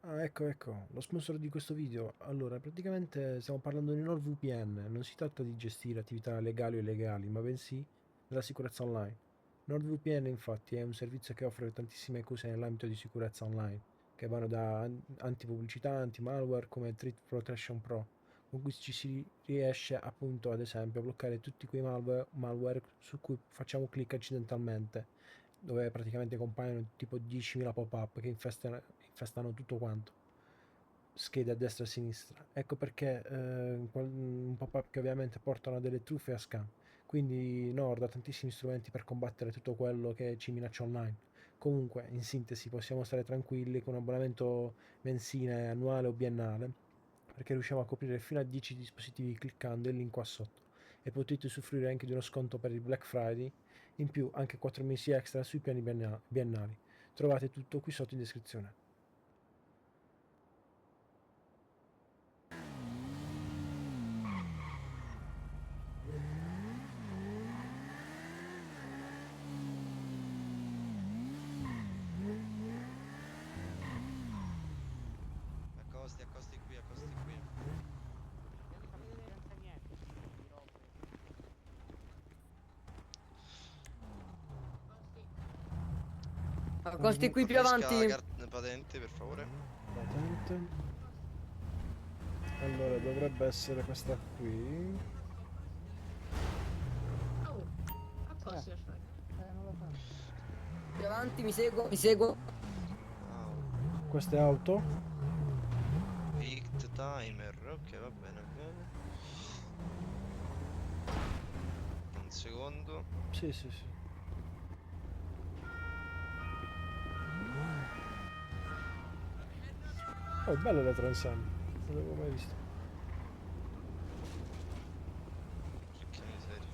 Ah, ecco, ecco, lo sponsor di questo video. Allora, praticamente stiamo parlando di NordVPN. Non si tratta di gestire attività legali o illegali, ma bensì della sicurezza online. NordVPN, infatti, è un servizio che offre tantissime cose nell'ambito di sicurezza online, che vanno da antipubblicità, anti-malware come Threat Protection Pro, con cui ci si riesce appunto, ad esempio, a bloccare tutti quei malware su cui facciamo clic accidentalmente, dove praticamente compaiono tipo 10.000 pop-up che infestano tutto quanto, schede a destra e a sinistra. Ecco perché un pop-up che ovviamente portano a delle truffe e a scam. Quindi Nord ha tantissimi strumenti per combattere tutto quello che ci minaccia online. Comunque, in sintesi, possiamo stare tranquilli con un abbonamento mensile, annuale o biennale, perché riusciamo a coprire fino a 10 dispositivi cliccando il link qua sotto. E potete usufruire anche di uno sconto per il Black Friday, in più anche 4 mesi extra sui piani biennali. Trovate tutto qui sotto in descrizione. Accosti, accosti qui, accosti qui. Non sapete senza niente, di robe. Costi qui più Fornisca avanti. patente, per favore. Patente. Allora, dovrebbe essere questa qui. Oh, a posto, perfetto. Non lo so. Più avanti, mi seguo, mi seguo. Wow. Queste auto. Picked timer, ok, va bene, va bene. Un secondo. Sì, sì, sì. Oh, belle le transenne. Non l'avevo mai visto. Che miseria.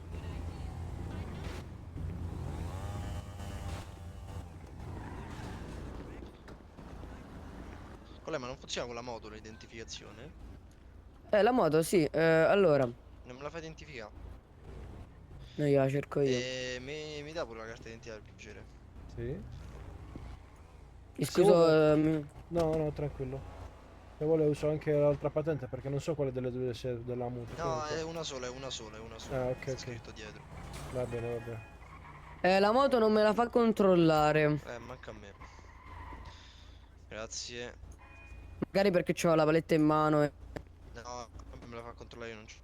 Qual è, ma non funziona con la moto l'identificazione? La moto, sì. Allora, Non me la fai identificare? no, io la cerco io. E mi dà pure la carta d'identità per piacere. Sì. Se Scuso, vuole... No, no, tranquillo. Se vuole uso anche l'altra patente perché non so quale delle due sia della mutua. No, Comunque. è una sola, è una sola, è una sola. Ah, ok, Sta ok. scritto dietro. Va bene, va bene. la moto non me la fa controllare. Manca a me. Grazie. Magari perché ho la paletta in mano. No, me la fa controllare io non c'ho.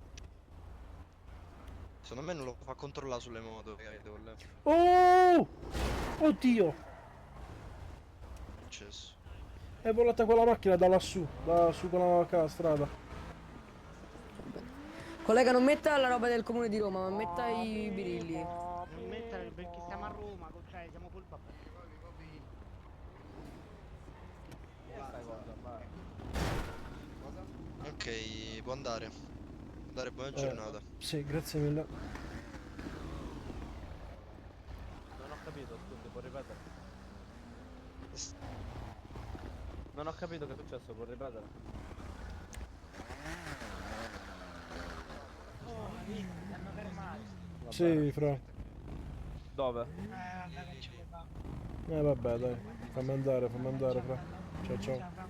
Secondo me non lo fa controllare sulle moto, Idol. Oh! Oddio! Successo. È volata quella macchina da lassù, da su con la strada. Vabbè. Collega, non metta la roba del comune di Roma, ma metta i Papi, birilli. non mettere perché siamo a Roma, cioè siamo full vabbè. Che stai cosa? Vai. Cosa? Ok, può andare. Può andare, buona giornata. Sì, grazie mille. Non ho capito, scusi, può ripetere? Es- Non ho capito che è successo, può ripetere? Oh, hai visto? Ti hanno fermati. Va bene. Sì, fra. Dove? Vabbè, che ci vuoi fare? Vabbè, dai. Fammi Vabbè, andare, ciao fra. bello. Ciao, ciao. Ciao, Fra.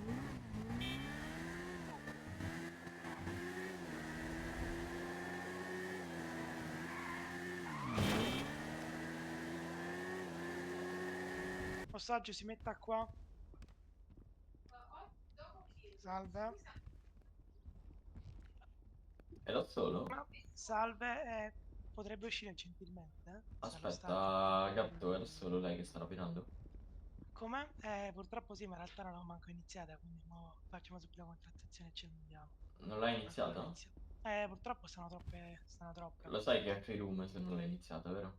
Ossaggio si metta qua. Salve. È da solo? Salve, potrebbe uscire gentilmente dall'ostaggio? Aspetta, Gatto, è da solo lei che sta rapinando? Come? Purtroppo sì, ma in realtà non ho manco iniziata, quindi mo facciamo subito la contrattazione e ci andiamo. Non l'hai Ancora iniziata? inizio. Purtroppo sono troppe. Lo sai che è free room se non l'hai iniziata, vero?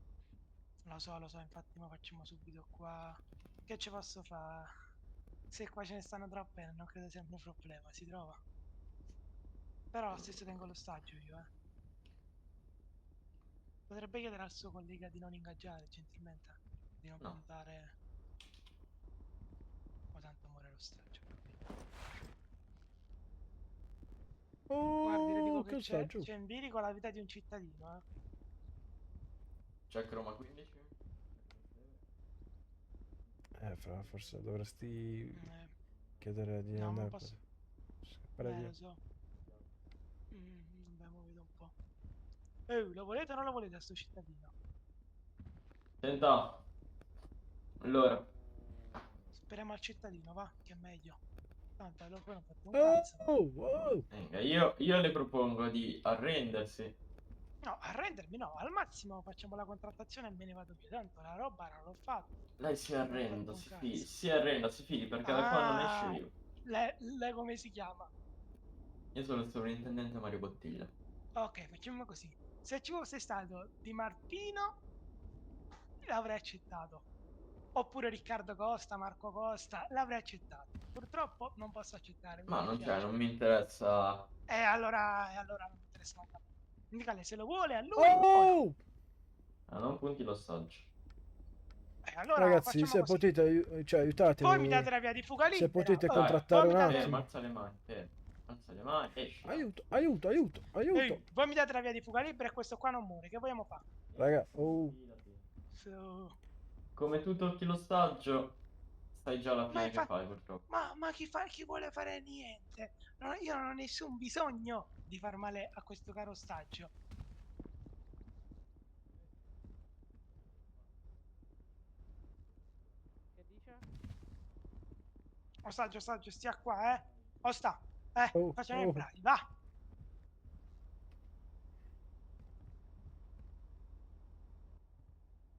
Lo so, infatti mo facciamo subito qua. Che ci posso fare? Se qua ce ne stanno troppe, non credo sia un mio problema, si trova. Però stesso tengo l'ostaggio io, eh. Potrebbe chiedere al suo collega di non ingaggiare, gentilmente, di non No. puntare. O tanto muore l'ostaggio, ho capito. Guardi, le dico Oh, che che sta giù. c'è in bilico la vita di un cittadino, eh. C'è Chroma 15? Fra, forse dovresti Mm, chiedere di No, ma andare posso... scappare via. Lo so. Vabbè, mo vedo un po'. Lo volete o non lo volete a sto cittadino? Senta, allora, Speriamo al cittadino, va, che è meglio. Tanto allora poi non fate un Oh, cazzo. oh. venga, io le propongo di arrendersi. No, arrendermi no, al massimo facciamo la contrattazione e me ne vado via. Tanto la roba non l'ho fatta. Lei si Non ho arrenda, fatto un si cazzo. arrenda, si fidi, perché da qua non esce Ah, vivo. lei come si chiama? Io sono il sovrintendente Mario Bottiglia. Ok, facciamo così. Se ci fosse stato Di Martino, l'avrei accettato. Oppure Riccardo Costa, Marco Costa, l'avrei accettato. Purtroppo non posso accettare, mi Ma non c'è, dispiace. non mi interessa. E allora non mi interessa manco a me. Dica se lo vuole a lui o no. Oh! Non punti l'ossaggio. Allora Ragazzi, facciamo se così. potete, cioè, Voi mi date aiutatemi. la via di fuga Se libera. potete Oh, Dai, contrattare voi mi un date... attimo. alza le mani, alza le mani, esci. Aiuto, aiuto, aiuto, aiuto. Voi mi date la via di fuga libera e questo qua non muore. Che vogliamo fare? Raga, oh. Fidati. Su... Come tu tocchi l'ostaggio, sai già la Ma fine che infatti... fai, purtroppo. Ma chi vuole fare niente? Io non ho nessun bisogno di far male a questo caro ostaggio. Che dice? Ostaggio, stia qua, eh. Osta, Oh, facciamo i oh. bravi, va.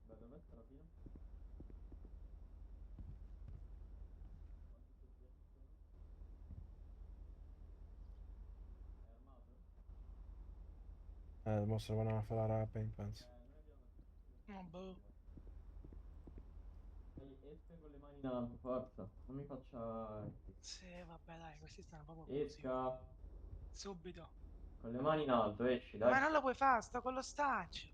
Da dove sta la fine? È armato? Mostra vanno a fare la rapina, penso. Oh, boh. Esca con le mani in alto, forza. Non mi faccia... Sì, vabbè, dai, questi stanno proprio così. Esca. Subito. Con le mani in alto, esci, Ma dai. non lo puoi fare, sto con l'ostaggio.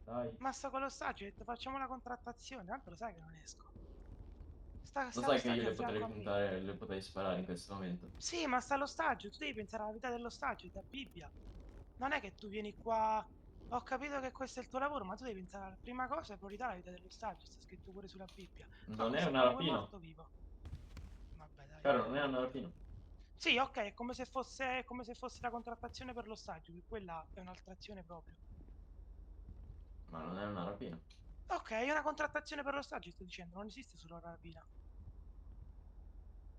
Dai. Ma sto con l'ostaggio, ho detto facciamo la contrattazione, tanto lo sai che non esco. Lo Sta sai che io l'ostaggio a le potrei fianco a me. puntare, le potrei sparare in questo momento. Sì, ma sta l'ostaggio, tu devi pensare alla vita dell'ostaggio, da Bibbia. Non è che tu vieni qua, ho capito che questo è il tuo lavoro, ma tu devi pensare alla prima cosa, è priorità la vita dell'ostaggio, sta scritto pure sulla Bibbia. Qua Non è questo una qua vuoi rapina. morto o vivo? Vabbè, dai. Caro, non è una rapina. Sì, ok, è come se fosse la contrattazione per l'ostaggio, che quella è un'altra azione proprio. Ma non è una rapina. Ok, è una contrattazione per l'ostaggio, sto dicendo, non esiste solo la rapina.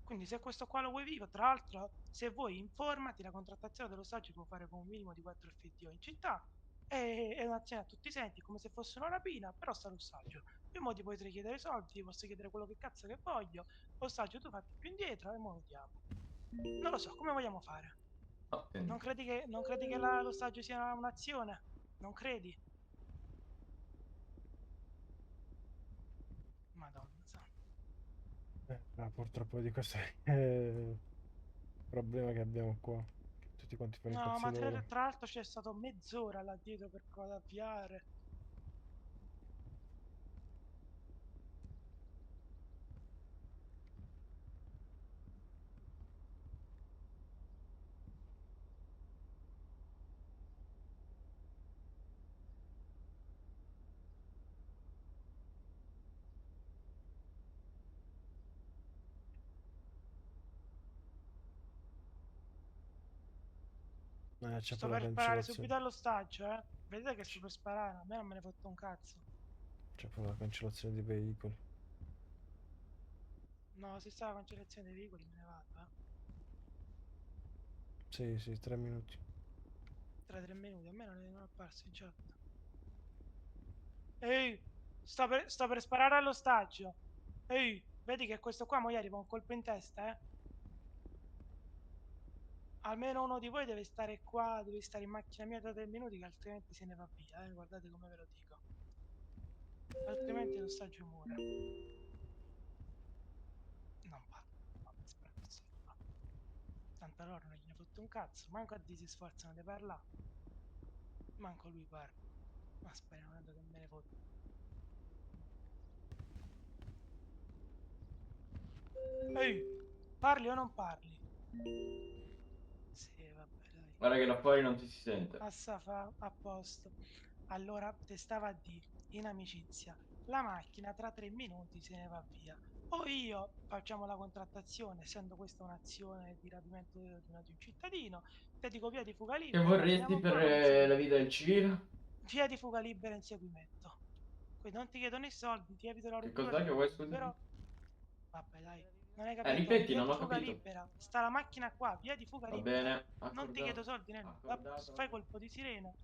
Quindi se questo qua lo vuoi vivo, tra l'altro, se vuoi informati, la contrattazione dell'ostaggio può fare con un minimo di 4 FTO in città. È un'azione a tutti i sensi, come se fosse una rapina, però sta l'ostaggio. In modo potrei chiedere soldi, ti posso chiedere quello che cazzo che voglio. Ostaggio tu fatti più indietro e mo vediamo. Non lo so, come vogliamo fare? Attenti. Non credi che l'ostaggio sia un'azione? Non credi? Madonna santa. Purtroppo di questo è il problema che abbiamo qua. Che tutti quanti fanno i No, cazzi ma tra, loro. tra l'altro c'è stato mezz'ora là dietro per avviare. C'è Sto pure la per sparare cancellazione. subito all'ostaggio, eh. Vedete che sto per sparare, a me non me ne fotte un cazzo. C'è pure la cancellazione dei veicoli. No, se sta la cancellazione dei veicoli me ne vado, eh. Sì, sì, 3 minuti. Tra 3 minuti, a me non è apparso in chat. Ehi, sto per sparare all'ostaggio. Ehi, vedi che questo qua mo gli arriva un colpo in testa, eh. Almeno uno di voi deve stare qua, deve stare in macchina mia da 3 minuti, che altrimenti se ne va via, eh. Guardate come ve lo dico. Altrimenti l'ostaggio muore. Non parlo, vabbè, spero che sia qua. Tanto a loro non gliene fotte un cazzo, manco a di si sforzano di parlare. Manco lui parla. Ma speriamo tanto che me ne fotte. Ehi, parli o non parli? Sì, vabbè, dai. Guarda che là fuori non ti si sente. Passa fa a posto. Allora, te stava a dire, in amicizia, la macchina tra 3 minuti se ne va via. O io facciamo la contrattazione, essendo questa un'azione di rapimento di un cittadino, te dico via di fuga Che libera, vorresti andiamo per qua con la vita del civile? via di fuga libera inseguimento. Quindi non ti chiedo né soldi, ti evito la Che rottura cos'è che vuoi, del scusami? però vabbè dai, non hai capito? Ripeti, Via non di ho fuga capito. libera, sta la macchina qua, via di fuga Va libera. bene, Non ti chiedo accordato. soldi né nulla. Accordato. Fai colpo di sirena.